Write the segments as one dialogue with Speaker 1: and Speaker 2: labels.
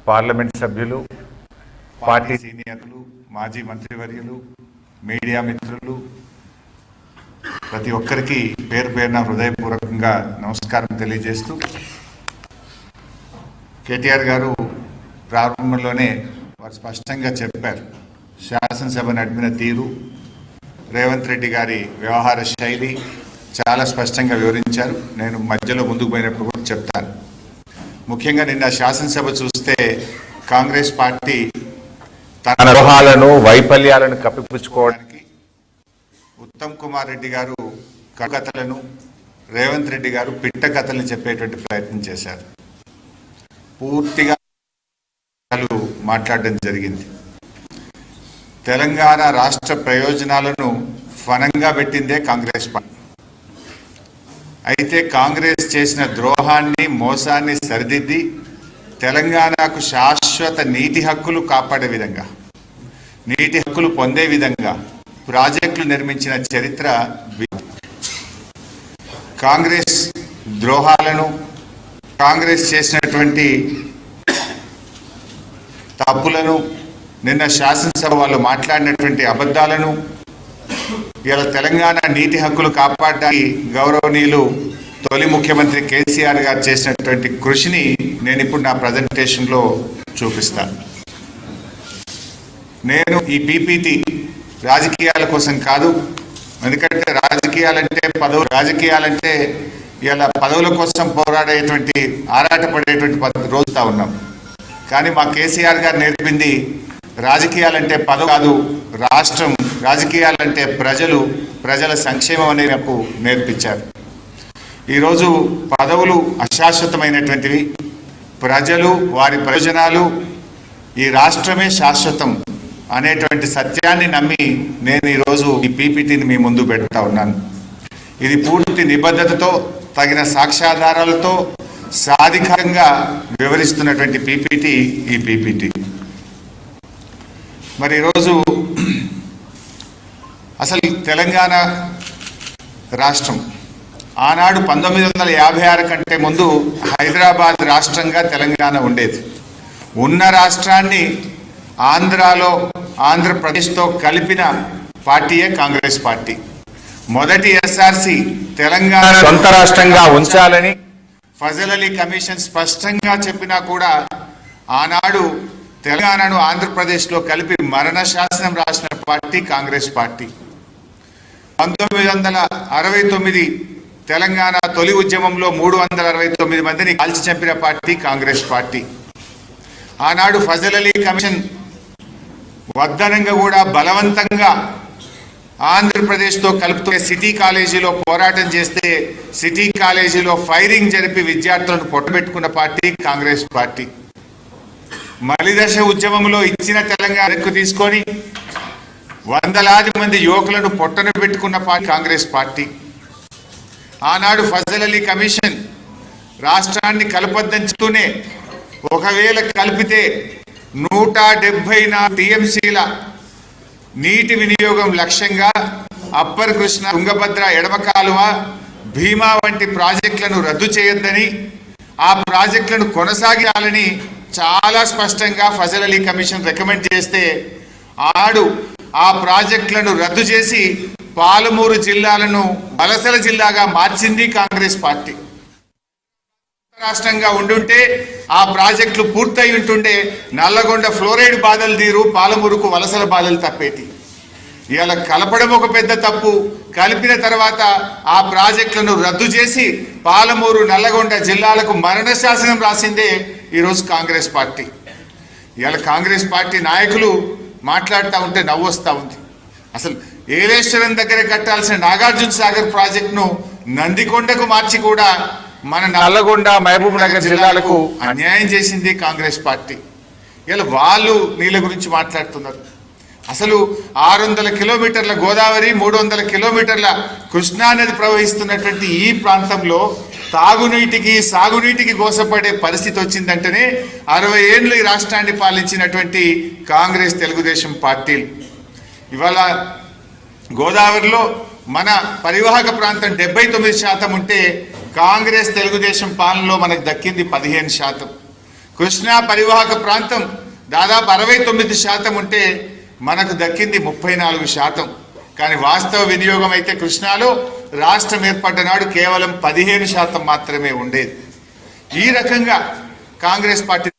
Speaker 1: Parliament సభ్యులు, party సీనియర్లు, మాజీ మంత్రివర్యులు, మీడియా మిత్రులు, ప్రతి ఒక్కరికి పేరు పేరున హృదయపూర్వకంగా నమస్కారం తెలియజేస్తూ, కేటీఆర్ గారు ప్రారంభంలోనే వారు స్పష్టంగా చెప్పారు. శాసనసభ నడిపిన తీరు, రేవంత్ రెడ్డి గారి వ్యవహార శైలి చాలా స్పష్టంగా వివరించారు. నేను మధ్యలో ముందుకు పోయినప్పుడు కూడా చెప్తాను. ముఖ్యంగా నిన్న శాసనసభ చూస్తే కాంగ్రెస్ పార్టీ తన ద్రోహాలను, వైఫల్యాలను కప్పిపుచ్చుకోవడానికి ఉత్తమ్ కుమార్ రెడ్డి గారు కథలను, రేవంత్ రెడ్డి గారు పిట్ట కథలను చెప్పేటువంటి ప్రయత్నం చేశారు. పూర్తిగా మాట్లాడడం జరిగింది. తెలంగాణ రాష్ట్ర ప్రయోజనాలను ఫనంగా పెట్టిందే కాంగ్రెస్ పార్టీ. అయితే కాంగ్రెస్ చేసిన ద్రోహాన్ని, మోసాన్ని సరిదిద్ది తెలంగాణకు శాశ్వత నీటి హక్కులు కాపాడే విధంగా, నీటి హక్కులు పొందే విధంగా ప్రాజెక్టులు నిర్మించిన చరిత్ర. కాంగ్రెస్ ద్రోహాలను, కాంగ్రెస్ చేసినటువంటి తప్పులను, నిన్న శాసనసభ వాళ్ళు మాట్లాడినటువంటి అబద్ధాలను ఇలా తెలంగాణ నీటి హక్కులు కాపాడడానికి గౌరవనీయులు తొలి ముఖ్యమంత్రి కేసీఆర్ గారు చేసినటువంటి కృషిని నేను ఇప్పుడు నా ప్రజెంటేషన్లో చూపిస్తాను. నేను ఈ పీపీటీ రాజకీయాల కోసం కాదు, ఎందుకంటే రాజకీయాలంటే ఇలా పదవుల కోసం పోరాడేటువంటి, ఆరాటపడేటువంటి రోజుతా ఉన్నాం. కానీ మా కేసీఆర్ గారు నేర్పింది రాజకీయాలంటే పదవి కాదు, రాష్ట్రం, రాజకీయాలంటే ప్రజలు, ప్రజల సంక్షేమం అనేది నాకు నేర్పించారు. ఈరోజు పదవులు అశాశ్వతమైనటువంటివి, ప్రజలు, వారి ప్రయోజనాలు, ఈ రాష్ట్రమే శాశ్వతం అనేటువంటి సత్యాన్ని నమ్మి నేను ఈరోజు ఈ పీపీటీని మీ ముందు పెడతా ఉన్నాను. ఇది పూర్తి నిబద్ధతతో, తగిన సాక్ష్యాధారాలతో సాధికారంగా వివరిస్తున్నటువంటి పీపీటీ ఈ పీపీటీ. మరి ఈరోజు అసలు తెలంగాణ రాష్ట్రం ఆనాడు 1956 కంటే ముందు హైదరాబాద్ రాష్ట్రంగా తెలంగాణ ఉండేది. ఉన్న రాష్ట్రాన్ని ఆంధ్రప్రదేశ్తో కలిపిన పార్టీయే కాంగ్రెస్ పార్టీ. మొదటి ఎస్ఆర్సి తెలంగాణ సొంత రాష్ట్రంగా ఉంచాలని ఫజల్ అలీ కమిషన్ స్పష్టంగా చెప్పినా కూడా ఆనాడు తెలంగాణను ఆంధ్రప్రదేశ్లో కలిపి మరణ శాసనం రాసిన పార్టీ కాంగ్రెస్ పార్టీ. 1969 తెలంగాణ తొలి ఉద్యమంలో 369 మందిని కాల్చి చంపిన పార్టీ కాంగ్రెస్ పార్టీ. ఆనాడు ఫజల్ అలీ కమిషన్ వద్దనంగా కూడా బలవంతంగా ఆంధ్రప్రదేశ్తో కలుపుతూ సిటీ కాలేజీలో పోరాటం చేస్తే సిటీ కాలేజీలో ఫైరింగ్ జరిపి విద్యార్థులను పొట్టబెట్టుకున్న పార్టీ కాంగ్రెస్ పార్టీ. మలిదశ ఉద్యమంలో ఇచ్చిన తెలంగాణ తీసుకొని వందలాది మంది యువకులను పొట్టన పెట్టుకున్న పార్టీ కాంగ్రెస్ పార్టీ. ఆనాడు ఫజల్ అలీ కమిషన్ రాష్ట్రాన్ని కలపొద్దంచుతూనే ఒకవేళ కలిపితే 174 టీఎంసీల నీటి వినియోగం లక్ష్యంగా అప్పర్ కృష్ణ, తుంగభద్ర ఎడమ కాలువ, భీమా వంటి ప్రాజెక్టులను రద్దు చేయొద్దని, ఆ ప్రాజెక్టులను కొనసాగించాలని చాలా స్పష్టంగా ఫజల్ అలీ కమిషన్ రికమెండ్ చేస్తే ఆ ప్రాజెక్టులను రద్దు చేసి పాలమూరు జిల్లాలను వలసల జిల్లాగా మార్చింది కాంగ్రెస్ పార్టీ. రాష్ట్రంగా ఉండుంటే ఆ ప్రాజెక్టులు పూర్తయి ఉంటుండే నల్లగొండ ఫ్లోరైడ్ బాధలు తీరు, పాలమూరుకు వలసల బాధలు తప్పేటి. ఇలా కలపడం ఒక పెద్ద తప్పు, కలిపిన తర్వాత ఆ ప్రాజెక్టులను రద్దు చేసి పాలమూరు, నల్లగొండ జిల్లాలకు మరణ శాసనం రాసిందే ఈరోజు కాంగ్రెస్ పార్టీ. ఇలా కాంగ్రెస్ పార్టీ నాయకులు మాట్లాడుతూ ఉంటే నవ్వు వస్తూ ఉంది. అసలు ఏలేశ్వరం దగ్గర కట్టాల్సిన నాగార్జున సాగర్ ప్రాజెక్టును నందికొండకు మార్చి కూడా మన నల్లగొండ, మహబూబ్ నగర్ జిల్లాలకు అన్యాయం చేసింది కాంగ్రెస్ పార్టీ. ఇలా వాళ్ళు నీళ్ళ గురించి మాట్లాడుతున్నారు. అసలు 600 కిలోమీటర్ల గోదావరి, 300 కిలోమీటర్ల కృష్ణానది ప్రవహిస్తున్నటువంటి ఈ ప్రాంతంలో తాగునీటికి, సాగునీటికి గోసపడే పరిస్థితి వచ్చిందంటేనే 60 ఏళ్ళు ఈ రాష్ట్రాన్ని పాలించినటువంటి కాంగ్రెస్, తెలుగుదేశం పార్టీలు ఇవాళ గోదావరిలో మన పరివాహక ప్రాంతం 79% ఉంటే కాంగ్రెస్, తెలుగుదేశం పాలనలో మనకు దక్కింది 15%. కృష్ణా పరివాహక ప్రాంతం దాదాపు 69% ఉంటే మనకు దక్కింది 34%. కానీ వాస్తవ వినియోగం అయితే కృష్ణాలో రాష్ట్రం ఏర్పడ్డ నాడు కేవలం 15% మాత్రమే ఉండేది. ఈ రకంగా కాంగ్రెస్ పార్టీ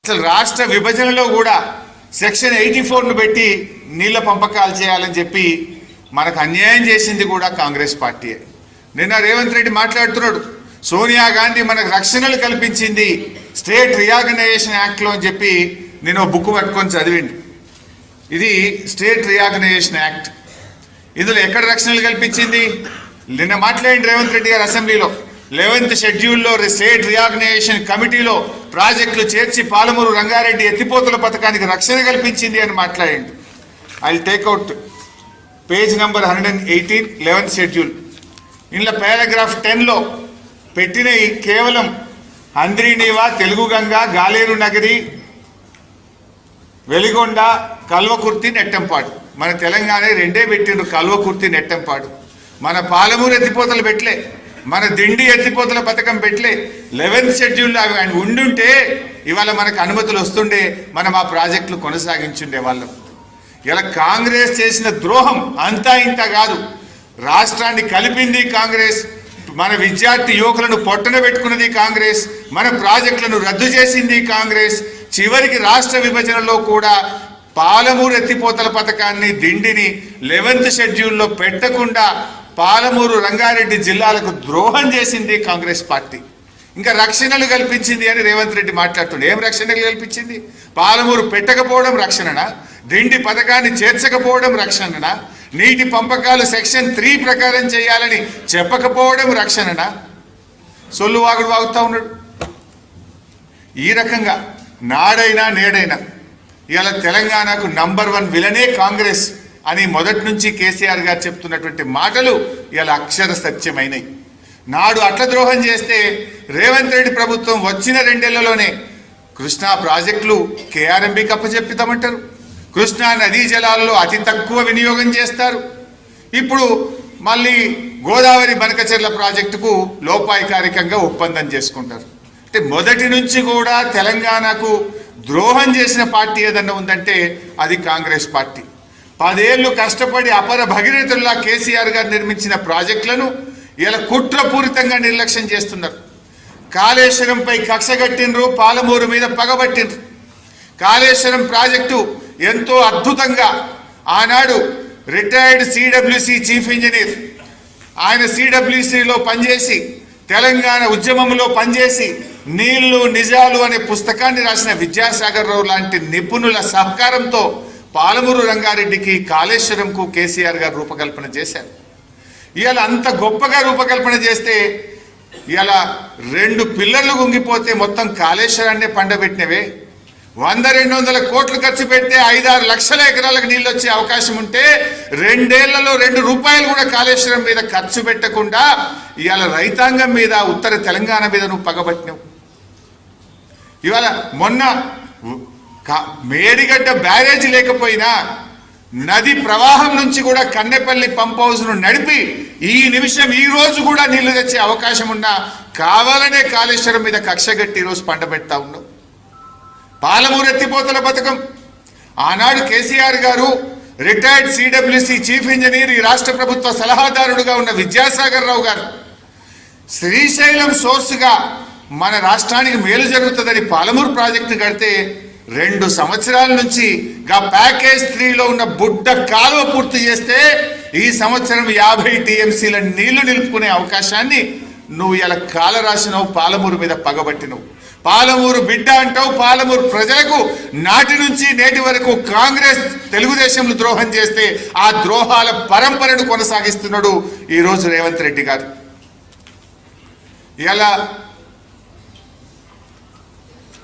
Speaker 1: అసలు రాష్ట్ర విభజనలో కూడా సెక్షన్ 84ను పెట్టి నీళ్ల పంపకాలు చేయాలని చెప్పి మనకు అన్యాయం చేసింది కూడా కాంగ్రెస్ పార్టీయే. నిన్న రేవంత్ రెడ్డి మాట్లాడుతున్నాడు, సోనియా గాంధీ మనకు రక్షణలు కల్పించింది స్టేట్ రీఆర్గనైజేషన్ యాక్ట్లో అని చెప్పి నేను బుక్ పట్టుకొని చదివిండు. ఇది స్టేట్ రీఆర్గనైజేషన్ యాక్ట్. ఇందులో ఎక్కడ రక్షణలు కల్పించింది? నిన్న మాట్లాడింది రేవంత్ రెడ్డి గారు అసెంబ్లీలో 11th షెడ్యూల్లో స్టేట్ రీఆర్గనైజేషన్ కమిటీలో ప్రాజెక్టులు చేర్చి పాలమూరు రంగారెడ్డి ఎత్తిపోతల పథకానికి రక్షణ కల్పించింది అని మాట్లాడింది. I take out page number 118 11th schedule. ఇందులో పారాగ్రాఫ్ 10లో పెట్టినవి కేవలం హంద్రీనీవా, తెలుగు గంగ, గాలేరు నగరి, వెలిగొండ, కల్వకుర్తి, నెట్టంపాడు. మన తెలంగాణ రెండే పెట్టిండ్రు, కల్వకుర్తి, నెట్టంపాడు. మన పాలమూరు ఎత్తిపోతలు పెట్టలే, మన దిండి ఎత్తిపోతల పథకం పెట్టలే. 11th షెడ్యూల్లో అవి ఆయన ఉండుంటే ఇవాళ మనకు అనుమతులు వస్తుండే, మనం ఆ ప్రాజెక్టులు కొనసాగించుండే వాళ్ళం. ఇలా కాంగ్రెస్ చేసిన ద్రోహం అంతా ఇంత కాదు. రాష్ట్రాన్ని కలిపింది కాంగ్రెస్, మన విద్యార్థి యువకులను పొట్టన పెట్టుకున్నది కాంగ్రెస్, మన ప్రాజెక్టులను రద్దు చేసింది కాంగ్రెస్. చివరికి రాష్ట్ర విభజనలో కూడా పాలమూరు ఎత్తిపోతల పథకాన్ని, దిండిని 11th షెడ్యూల్లో పెట్టకుండా పాలమూరు రంగారెడ్డి జిల్లాలకు ద్రోహం చేసింది కాంగ్రెస్ పార్టీ. ఇంకా రక్షణలు కల్పించింది అని రేవంత్ రెడ్డి మాట్లాడుతుండే. ఏం రక్షణలు కల్పించింది? పాలమూరు పెట్టకపోవడం రక్షణనా? దిండి పథకాన్ని చేర్చకపోవడం రక్షణనా? నీటి పంపకాలు సెక్షన్ 3 ప్రకారం చేయాలని చెప్పకపోవడం రక్షణనా? సొల్లు వాగుడు వాగుతా ఉన్నాడు. ఈ రకంగా నాడైనా నేడైనా ఇవాళ తెలంగాణకు నంబర్ 1 విలనే కాంగ్రెస్ అని మొదటి నుంచి కేసీఆర్ గారు చెప్తున్నటువంటి మాటలు ఇలా అక్షర సత్యమైనవి. నాడు అట్ల ద్రోహం చేస్తే రేవంత్ రెడ్డి ప్రభుత్వం వచ్చిన 2 ఏళ్లలోనే కృష్ణా ప్రాజెక్టులు కేఆర్ఎంబీకి అప్పచెప్పితామంటారు. కృష్ణా నదీ జలాల్లో అతి తక్కువ వినియోగం చేస్తారు. ఇప్పుడు మళ్ళీ గోదావరి బనకచెర్ల ప్రాజెక్టుకు లోపాయికారికంగా ఒప్పందం చేసుకుంటారు. అంటే మొదటి నుంచి కూడా తెలంగాణకు ద్రోహం చేసిన పార్టీ ఏదన్నా ఉందంటే అది కాంగ్రెస్ పార్టీ. 10 ఏళ్లు కష్టపడి అపర భగీరథుల్లా కేసీఆర్ గారు నిర్మించిన ప్రాజెక్టులను ఇలా కుట్రపూరితంగా నిర్లక్ష్యం చేస్తున్నారు. కాళేశ్వరంపై కక్షగట్టిండ్రు, పాలమూరు మీద పగబట్టిండ్రు. కాళేశ్వరం ప్రాజెక్టు ఎంతో అద్భుతంగా ఆనాడు రిటైర్డ్ సిడబ్ల్యూసి చీఫ్ ఇంజనీర్, ఆయన సిడబ్ల్యూసిలో పనిచేసి తెలంగాణ ఉద్యమంలో పనిచేసి నీళ్లు నిజాలు అనే పుస్తకాన్ని రాసిన విద్యాసాగర్ రావు లాంటి నిపుణుల సహకారంతో పాలమూరు రంగారెడ్డికి, కాళేశ్వరంకు కేసీఆర్ గారు రూపకల్పన చేశారు. ఇవాళ అంత గొప్పగా రూపకల్పన చేస్తే ఇవాళ 2 పిల్లర్లు గుంగిపోతే మొత్తం కాళేశ్వరాన్నే పండబెట్టినవే. 100-200 కోట్లు ఖర్చు పెడితే 5-6 లక్షల ఎకరాలకు నీళ్ళు వచ్చే అవకాశం ఉంటే 2 ఏళ్లలో 2 రూపాయలు కూడా కాళేశ్వరం మీద ఖర్చు పెట్టకుండా ఇవాళ రైతాంగం మీద, ఉత్తర తెలంగాణ మీద నువ్వు పగబట్టినావు. ఇవాళ మొన్న మేడిగడ్డ బ్యారేజ్ లేకపోయినా నది ప్రవాహం నుంచి కూడా కన్నెపల్లి పంప్ హౌస్ను నడిపి ఈ నిమిషం ఈ రోజు కూడా నీళ్లు తెచ్చే అవకాశం ఉన్నా కావాలనే కాళేశ్వరం మీద కక్షగట్టి ఈరోజు పండబెడతా ఉన్నావు. పాలమూరు ఎత్తిపోతల పథకం ఆనాడు కేసీఆర్ గారు, రిటైర్డ్ సిడబ్ల్యూసి చీఫ్ ఇంజనీర్, ఈ రాష్ట్ర ప్రభుత్వ సలహాదారుడుగా ఉన్న విద్యాసాగర్ రావు గారు శ్రీశైలం సోర్స్గా మన రాష్ట్రానికి మేలు జరుగుతుందని పాలమూరు ప్రాజెక్టు కడితే 2 సంవత్సరాల నుంచి ప్యాకేజ్ 3లో ఉన్న బుడ్డ కాలువ పూర్తి చేస్తే ఈ సంవత్సరం 50 టీఎంసీల నీళ్లు నిలుపుకునే అవకాశాన్ని నువ్వు ఇలా కాల రాసినావు, పాలమూరు మీద పగబట్టినవు. పాలమూరు బిడ్డ అంటావు. పాలమూరు ప్రజలకు నాటి నుంచి నేటి వరకు కాంగ్రెస్, తెలుగుదేశంలు ద్రోహం చేస్తే ఆ ద్రోహాల పరంపరను కొనసాగిస్తున్నాడు ఈరోజు రేవంత్ రెడ్డి గారు. ఇలా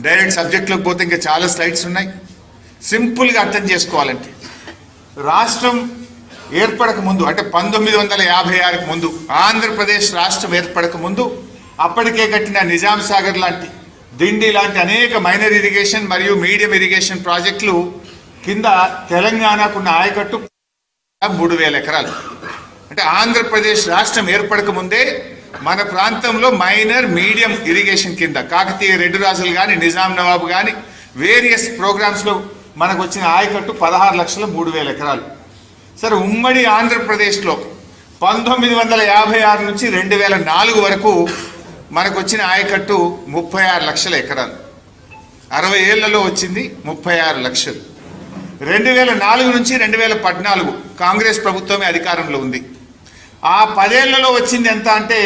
Speaker 1: డైరెక్ట్ సబ్జెక్టులోకి పోతే ఇంకా చాలా స్లైడ్స్ ఉన్నాయి. సింపుల్గా అర్థం చేసుకోవాలంటే రాష్ట్రం ఏర్పడక ముందు, అంటే 1956కు ముందు, ఆంధ్రప్రదేశ్ రాష్ట్రం ఏర్పడక ముందు అప్పటికే కట్టిన నిజాం సాగర్ లాంటి, దిండి లాంటి అనేక మైనర్ ఇరిగేషన్ మరియు మీడియం ఇరిగేషన్ ప్రాజెక్టులు కింద తెలంగాణకున్న ఆయకట్టు 3000 ఎకరాలు. అంటే ఆంధ్రప్రదేశ్ రాష్ట్రం ఏర్పడక ముందే మన ప్రాంతంలో మైనర్ మీడియం ఇరిగేషన్ కింద కాకతీయ రెడ్డి రాజులు కానీ నిజాం నవాబు కానీ వేరియస్ ప్రోగ్రామ్స్లో మనకు వచ్చిన ఆయకట్టు 16,03,000 ఎకరాలు. సరే, ఉమ్మడి ఆంధ్రప్రదేశ్లో 1956 నుంచి 2004 వరకు మనకు వచ్చిన ఆయకట్టు 36 లక్షల ఎకరాలు. 60 ఏళ్లలో వచ్చింది 36 లక్షలు. 2004 నుంచి 2014 కాంగ్రెస్ ప్రభుత్వమే అధికారంలో ఉంది. ఆ 10 ఏళ్లలో వచ్చింది ఎంత అంటే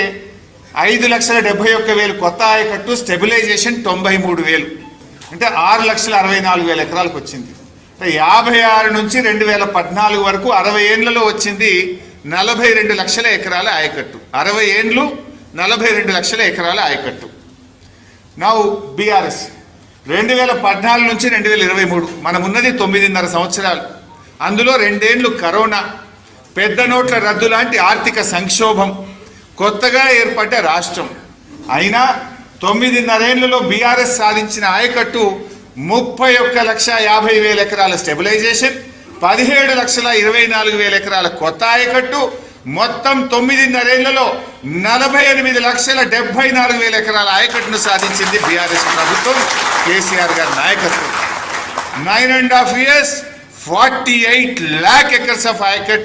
Speaker 1: 5,71,000 కొత్త ఆయకట్టు, స్టెబిలైజేషన్ 93,000, అంటే 6,64,000 ఎకరాలకు వచ్చింది. 56 నుంచి 2014 వరకు 60 ఏళ్లలో వచ్చింది 42 లక్షల ఎకరాల ఆయకట్టు. 60 ఏండ్లు 42 లక్షల ఎకరాల ఆయకట్టు. నా బీఆర్ఎస్ 2014 నుంచి 2023 మనమున్నది 9.5 సంవత్సరాలు. అందులో 2 ఏళ్లు కరోనా, పెద్ద నోట్ల రద్దు లాంటి ఆర్థిక సంక్షోభం, కొత్తగా ఏర్పడ్డ రాష్ట్రం. అయినా 9.5 ఏళ్లలో బీఆర్ఎస్ సాధించిన ఆయకట్టు 31,50,000 ఎకరాల స్టెబిలైజేషన్, 17,24,000 ఎకరాల కొత్త ఆయకట్టు, మొత్తం 9.5 ఏళ్లలో 48,74,000 ఎకరాల ఆయకట్టును సాధించింది బీఆర్ఎస్ ప్రభుత్వం, కేసీఆర్ గారి నాయకత్వం. 9.5 years 48 lakh acres of ayakat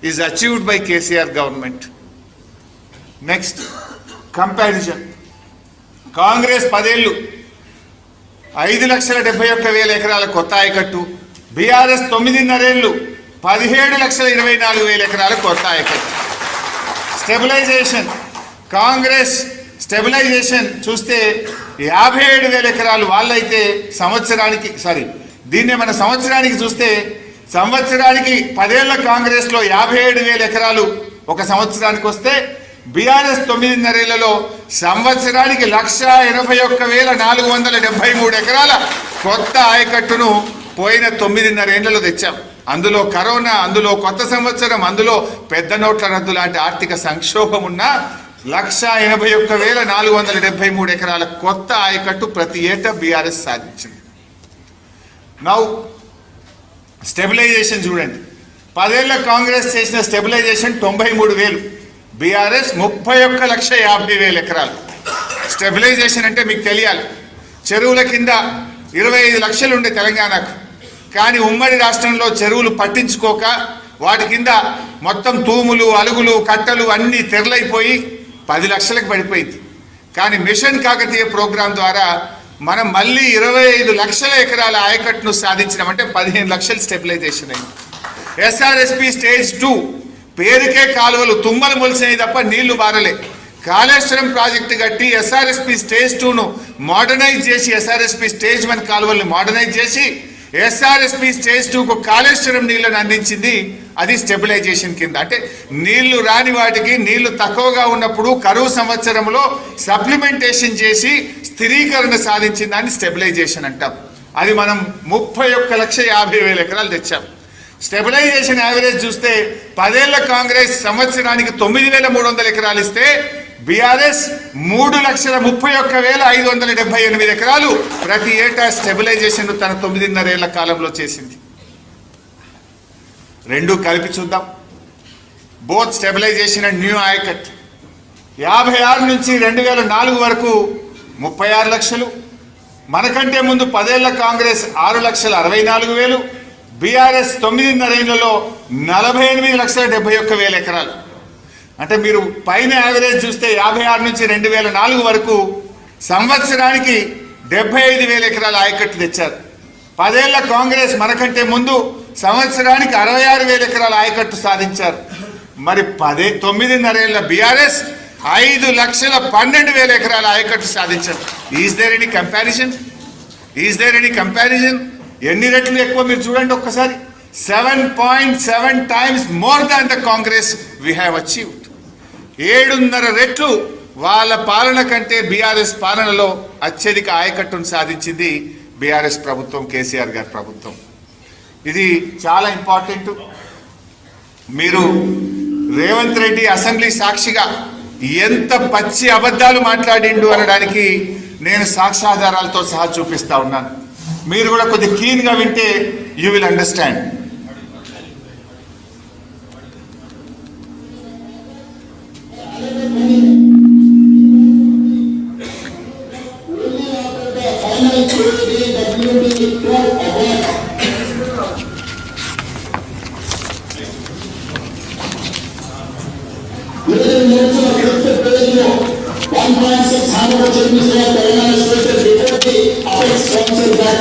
Speaker 1: is achieved by KCR government. Next, comparison. Congress 10 ఏళ్ళు 5,71,000 ఎకరాల కొత్త ఆయకట్టు, బీఆర్ఎస్ 9.5 ఏళ్ళు 17,24,000 ఎకరాల కొత్త ఆయకట్టు. స్టెబిలైజేషన్, కాంగ్రెస్ స్టెబిలైజేషన్ చూస్తే 57,000 ఎకరాలు వాళ్ళైతే సంవత్సరానికి, దీన్నే మన సంవత్సరానికి చూస్తే సంవత్సరానికి 10 ఏళ్ల కాంగ్రెస్లో 57,000 ఎకరాలు ఒక సంవత్సరానికి వస్తే బీఆర్ఎస్ 9.5 ఏళ్లలో సంవత్సరానికి 1,81,473 ఎకరాల కొత్త ఆయకట్టును పోయిన 9.5 ఏళ్లలో తెచ్చాం. అందులో కరోనా, అందులో కొత్త సంవత్సరం, అందులో పెద్ద నోట్ల రద్దు లాంటి ఆర్థిక సంక్షోభం ఉన్న 1,81,473 ఎకరాల కొత్త ఆయకట్టు ప్రతి ఏటా బీఆర్ఎస్ సాధించింది. నౌ స్టెబిలైజేషన్ చూడండి. 10 ఏళ్ల కాంగ్రెస్ చేసిన స్టెబిలైజేషన్ 93,000, బీఆర్ఎస్ 31,50,000 ఎకరాలు. స్టెబిలైజేషన్ అంటే మీకు తెలియాలి, చెరువుల కింద 25 లక్షలు ఉండే తెలంగాణకు, కానీ ఉమ్మడి రాష్ట్రంలో చెరువులు పట్టించుకోక వాటి కింద మొత్తం తూములు, అలుగులు, కట్టలు అన్నీ తెరలైపోయి 10 లక్షలకు పడిపోయింది. కానీ మిషన్ కాకతీయ ప్రోగ్రాం ద్వారా మనం మళ్ళీ 25 లక్షల ఎకరాల ఆయకట్టును సాధించినామంటే 15 లక్షలు స్టెబిలైజేషన్ అయింది. ఎస్ఆర్ఎస్పి స్టేజ్ 2 పేరుకే కాలువలు తుమ్మలు మొలిసినాయి తప్ప నీళ్లు బారలే. కాళేశ్వరం ప్రాజెక్టు కట్టి ఎస్ఆర్ఎస్పి స్టేజ్ 2ను మోడర్నైజ్ చేసి, ఎస్ఆర్ఎస్పి స్టేజ్ 1 కాలువల్ని మోడర్నైజ్ చేసి ఎస్ఆర్ఎస్పి స్టేజ్ 2కు కాళేశ్వరం నీళ్లను అందించింది. అది స్టెబిలైజేషన్ కింద. అంటే నీళ్లు రాని వాటికి, నీళ్లు తక్కువగా ఉన్నప్పుడు కరువు సంవత్సరంలో సప్లిమెంటేషన్ చేసి స్థిరీకరణ సాధించిన దాన్ని స్టెబిలైజేషన్ అంటాం. అది మనం 31,50,000 ఎకరాలు తెచ్చాం. స్టెబిలైజేషన్ యావరేజ్ చూస్తే 10 ఏళ్ల కాంగ్రెస్ సంవత్సరానికి 9,300 ఎకరాలు ఇస్తే బీఆర్ఎస్ 3,31,578 ఎకరాలు ప్రతి ఏటా స్టెబిలైజేషన్ తన 9.5 ఏళ్ల కాలంలో చేసింది. రెండు కలిపి చూద్దాం. Both stabilisation and new ayacut 56 నుంచి 2004 వరకు 36 లక్షలు. మనకంటే ముందు 10 ఏళ్ల కాంగ్రెస్ 6,64,000, బీఆర్ఎస్ 9.5 ఏళ్లలో 48,71,000 ఎకరాలు. అంటే మీరు పైన యావరేజ్ చూస్తే 56 నుంచి 2004 వరకు సంవత్సరానికి 75,000 ఎకరాల ఆయకట్టు తెచ్చారు. 10 ఏళ్ల కాంగ్రెస్ మనకంటే ముందు సంవత్సరానికి 66,000 ఎకరాల ఆయకట్టు సాధించారు. మరి 9.5 ఏళ్ల బీఆర్ఎస్ 5,12,000 ఎకరాల ఆయకట్టు సాధించారు. Is there any comparison? Is there any comparison? ఎన్ని రెట్లు ఎక్కువ మీరు చూడండి ఒక్కసారి. 7.7 times more than the Congress we have achieved. 7.5 రెట్లు వాళ్ళ పాలన కంటే బీఆర్ఎస్ పాలనలో అత్యధిక ఆయకట్టును సాధించింది బీఆర్ఎస్ ప్రభుత్వం, కేసీఆర్ గారి ప్రభుత్వం. ఇది చాలా ఇంపార్టెంట్. మీరు రేవంత్ రెడ్డి అసెంబ్లీ సాక్షిగా ఎంత పచ్చి అబద్ధాలు మాట్లాడిండు అనడానికి నేను సాక్ష్యాధారాలతో సహా చూపిస్తా ఉన్నాను. మీరు కూడా కొద్దిగా క్లీన్గా వింటే you will understand.
Speaker 2: 1.6 Telangana State before the Apex Council that